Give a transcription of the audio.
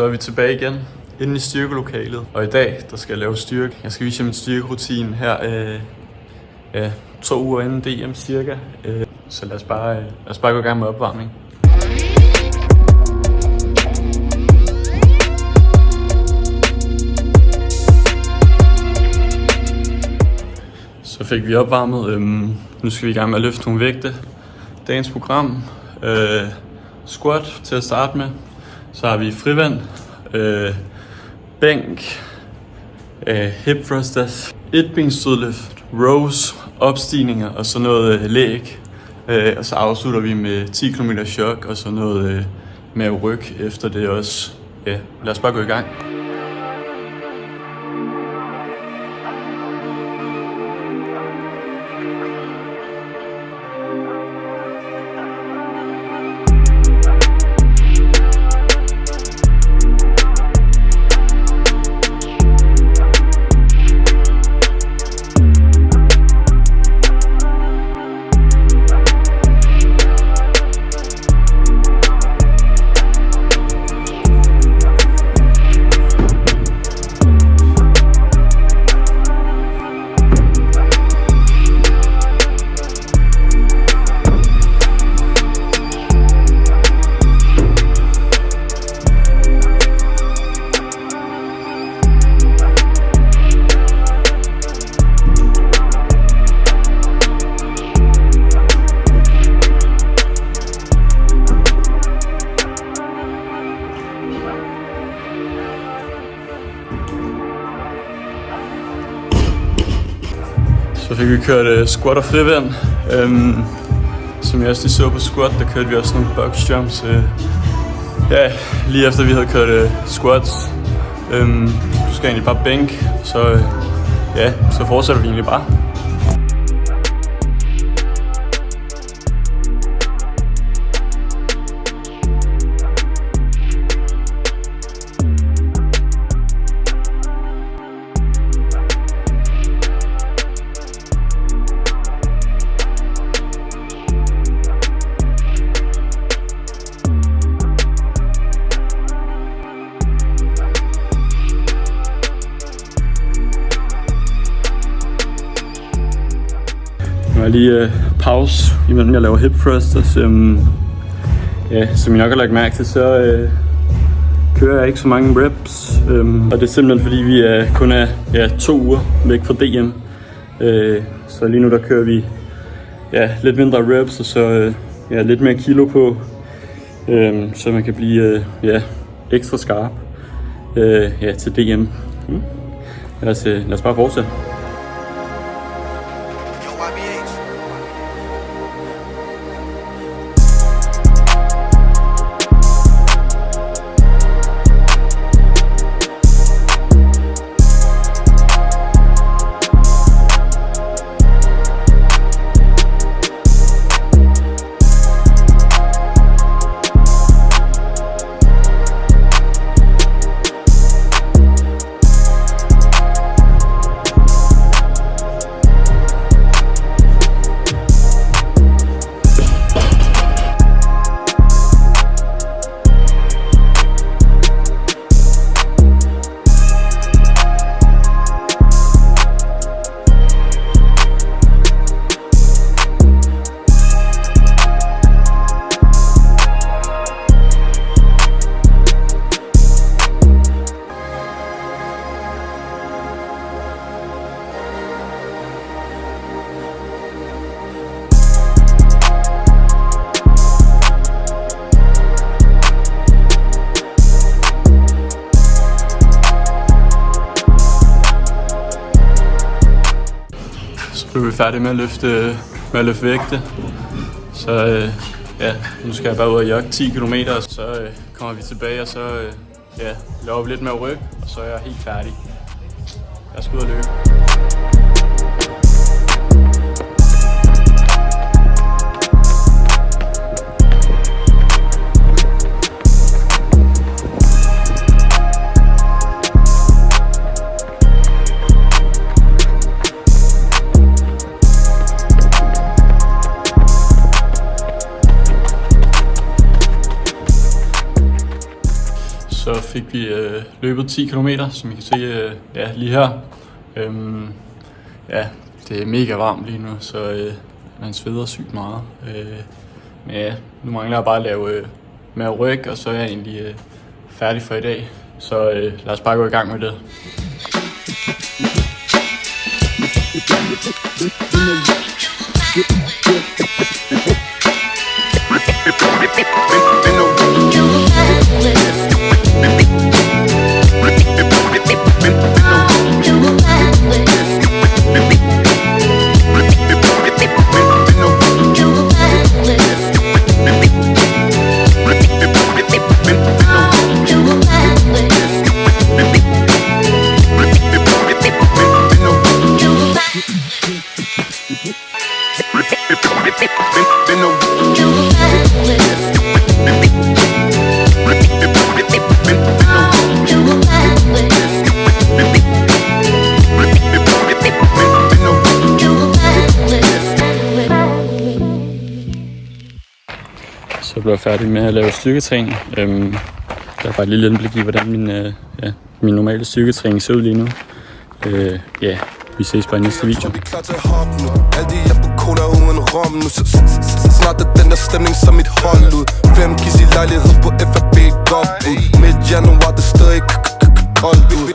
Så er vi tilbage igen inde i styrkelokalet. Og i dag, der skal jeg lave styrke. Jeg skal vise jer min styrkerutine her 2 uger inden DM cirka. Så lad os bare gå i gang med opvarmning. Så fik vi opvarmet. Nu skal vi i gang med at løfte nogle vægte. Dagens program. Squat til at starte med. Så har vi frivand, bænk, hip thrusters, etbensstødløft, rows, opstigninger og så noget læg. Og så afslutter vi med 10 km chok og så noget med ryg efter det også. Ja, lad os bare gå i gang. Så fik vi kørt squat og frivand. Som jeg også lige så på squat, der kørte vi også nogle box jumps. Lige efter vi havde kørt squats. Du skal egentlig bare bænk, så fortsætter vi egentlig bare. Nu er lige pause, imellem jeg laver hip thrusters. Som I nok har lagt mærke til, så kører jeg ikke så mange reps. Og det er simpelthen fordi, vi kun er 2 uger væk fra DM. Så lige nu der kører vi lidt mindre reps, og så lidt mere kilo på. Så man kan blive ekstra skarp til DM. Lad os bare fortsætte. Så er vi færdige med at løfte vægte. Så nu skal jeg bare ud og jogge 10 km, og så kommer vi tilbage, og så laver vi lidt mere ryg, og så er jeg helt færdig. Jeg skal ud og løbe. så fik vi løbet 10 km, som I kan se lige her. Ja, det er mega varmt lige nu, så man sveder sygt meget. Men ja, nu mangler jeg bare at lave med ryg, og så er jeg egentlig færdig for i dag. Så lad os bare gå i gang med det. Så blev jeg færdig med at lave styrketræning. Der er bare et lille indblik i, hvordan min normale styrketræning ser ud lige nu. Vi ses bare i næste video. Snart er den der stemning som mit hold ud. 5 kis i lejlighed på FAB. Midt januar, det stadig koldt ud.